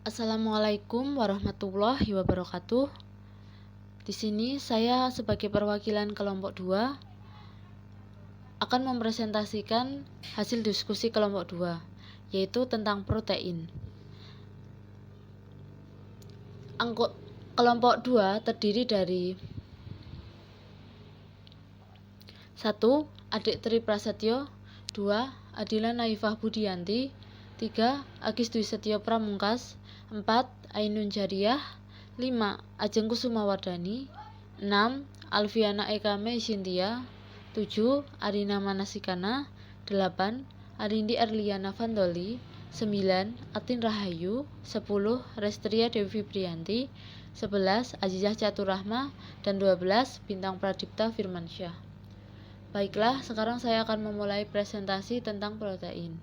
Assalamualaikum warahmatullahi wabarakatuh. Di sini saya sebagai perwakilan kelompok 2 akan mempresentasikan hasil diskusi kelompok 2, yaitu tentang protein. Kelompok 2 terdiri dari 1. Adik Tri Prasetyo, 2. Adila Naifah Budianti, 3. Agis Dwi Setio Pramungkas, 4. Ainun Jariah, 5. Ajeng Kusumawardani, 6. Alfiana Eka Mei Sintia, 7. Arina Manasikana, 8. Arindi Erliana Fandoli, 9. Atin Rahayu, 10. Restria Dewi Fibrianti, 11. Azizah Caturrahma, dan 12. Bintang Pradipta Firmansyah. Baiklah, sekarang saya akan memulai presentasi tentang protein.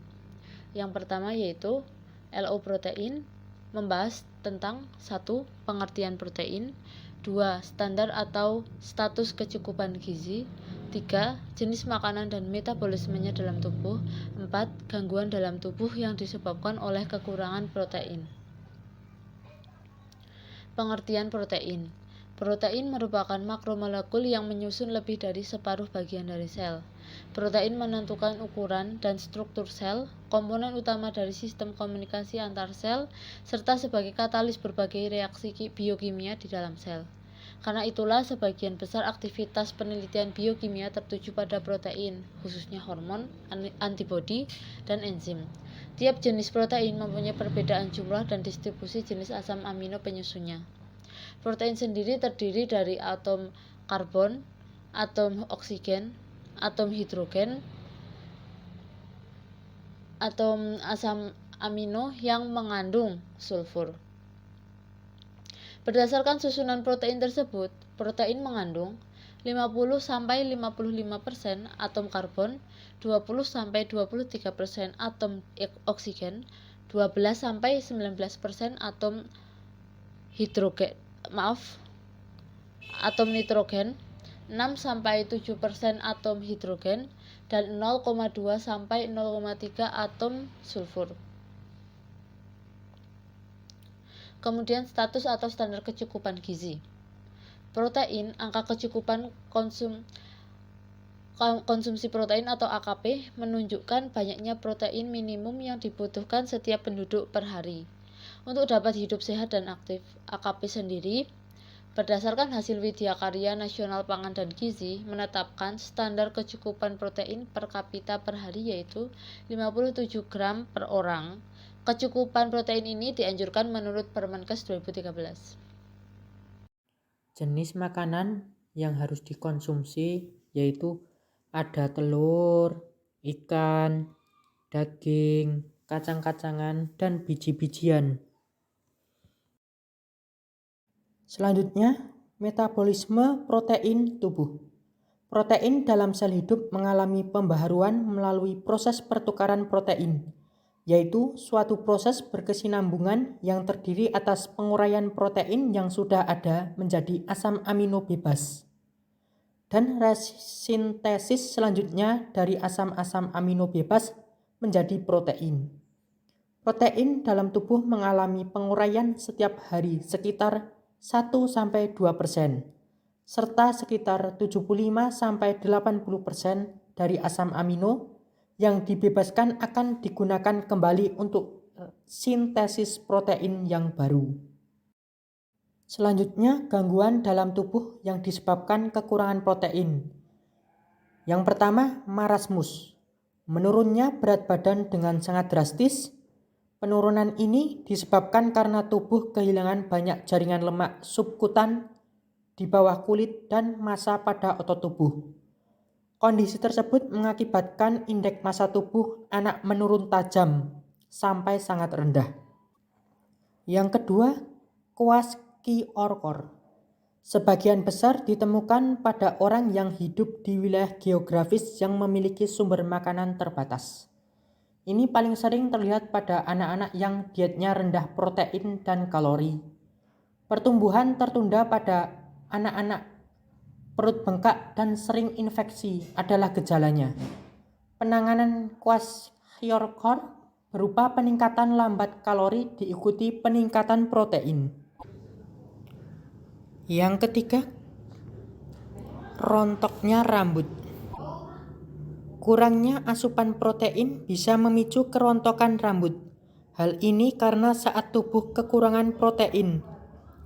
Yang pertama yaitu LO protein, membahas tentang 1. Pengertian protein, 2. Standar atau status kecukupan gizi, 3. Jenis makanan dan metabolismenya dalam tubuh, 4. Gangguan dalam tubuh yang disebabkan oleh kekurangan protein. Pengertian protein. Protein merupakan makromolekul yang menyusun lebih dari separuh bagian dari sel. Protein menentukan ukuran dan struktur sel, komponen utama dari sistem komunikasi antar sel, serta sebagai katalis berbagai reaksi biokimia di dalam sel. Karena itulah sebagian besar aktivitas penelitian biokimia tertuju pada protein, khususnya hormon, antibodi, dan enzim. Tiap jenis protein mempunyai perbedaan jumlah dan distribusi jenis asam amino penyusunnya. Protein sendiri terdiri dari atom karbon, atom oksigen, atom hidrogen, atom asam amino yang mengandung sulfur. Berdasarkan susunan protein tersebut, protein mengandung 50-55% atom karbon, 20-23% atom oksigen, 12-19% atom atom nitrogen, 6-7% atom hidrogen, dan 0,2-0,3 atom sulfur. Kemudian status atau standar kecukupan gizi. Protein, angka kecukupan konsumsi protein atau AKP menunjukkan banyaknya protein minimum yang dibutuhkan setiap penduduk per hari. Untuk dapat hidup sehat dan aktif, AKP sendiri berdasarkan hasil Widyakarya Nasional Pangan dan Gizi menetapkan standar kecukupan protein per kapita per hari yaitu 57 gram per orang. Kecukupan protein ini dianjurkan menurut Permenkes 2013. Jenis makanan yang harus dikonsumsi yaitu ada telur, ikan, daging, kacang-kacangan, dan biji-bijian. Selanjutnya, metabolisme protein tubuh. Protein dalam sel hidup mengalami pembaharuan melalui proses pertukaran protein, yaitu suatu proses berkesinambungan yang terdiri atas penguraian protein yang sudah ada menjadi asam amino bebas, dan resintesis selanjutnya dari asam-asam amino bebas menjadi protein. Protein dalam tubuh mengalami penguraian setiap hari sekitar 1-2%, serta sekitar 75-80% dari asam amino yang dibebaskan akan digunakan kembali untuk sintesis protein yang baru. Selanjutnya, gangguan dalam tubuh yang disebabkan kekurangan protein. Yang pertama, marasmus. Menurunnya berat badan dengan sangat drastis. Penurunan ini disebabkan karena tubuh kehilangan banyak jaringan lemak subkutan di bawah kulit dan massa pada otot tubuh. Kondisi tersebut mengakibatkan indeks massa tubuh anak menurun tajam sampai sangat rendah. Yang kedua, kwashiorkor. Sebagian besar ditemukan pada orang yang hidup di wilayah geografis yang memiliki sumber makanan terbatas. Ini paling sering terlihat pada anak-anak yang dietnya rendah protein dan kalori. Pertumbuhan tertunda pada anak-anak, perut bengkak dan sering infeksi adalah gejalanya. Penanganan kwashiorkor berupa peningkatan lambat kalori diikuti peningkatan protein. Yang ketiga, rontoknya rambut. Kurangnya asupan protein bisa memicu kerontokan rambut. Hal ini karena saat tubuh kekurangan protein,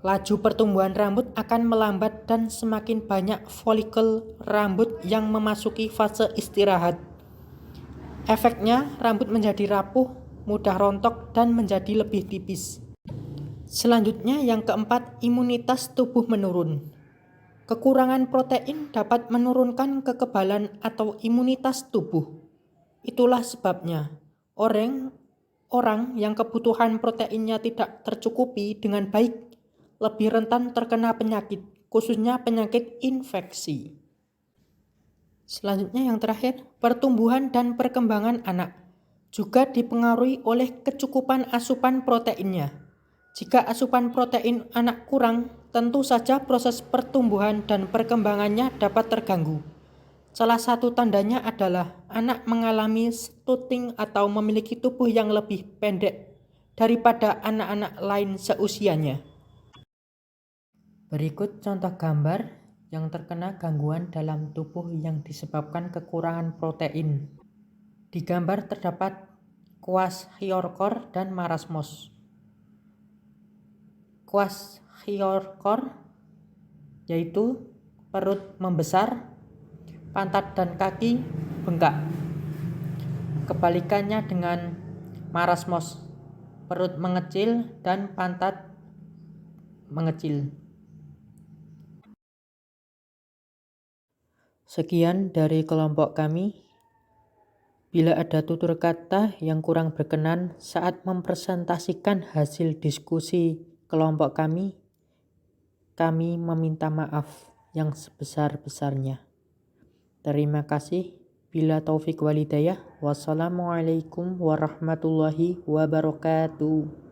laju pertumbuhan rambut akan melambat dan semakin banyak folikel rambut yang memasuki fase istirahat. Efeknya, rambut menjadi rapuh, mudah rontok, dan menjadi lebih tipis. Selanjutnya, yang keempat, imunitas tubuh menurun. Kekurangan protein dapat menurunkan kekebalan atau imunitas tubuh. Itulah sebabnya orang yang kebutuhan proteinnya tidak tercukupi dengan baik lebih rentan terkena penyakit, khususnya penyakit infeksi. Selanjutnya yang terakhir, pertumbuhan dan perkembangan anak juga dipengaruhi oleh kecukupan asupan proteinnya. Jika asupan protein anak kurang, tentu saja proses pertumbuhan dan perkembangannya dapat terganggu. Salah satu tandanya adalah anak mengalami stunting atau memiliki tubuh yang lebih pendek daripada anak-anak lain seusianya. Berikut contoh gambar yang terkena gangguan dalam tubuh yang disebabkan kekurangan protein. Di gambar terdapat kwashiorkor dan marasmus. Kwashiorkor yaitu perut membesar, pantat dan kaki bengkak. Kebalikannya dengan marasmus, perut mengecil dan pantat mengecil. Sekian dari kelompok kami. Bila ada tutur kata yang kurang berkenan saat mempresentasikan hasil diskusi kelompok kami meminta maaf yang sebesar-besarnya. Terima kasih. Bila taufik walhidayah. Wassalamualaikum warahmatullahi wabarakatuh.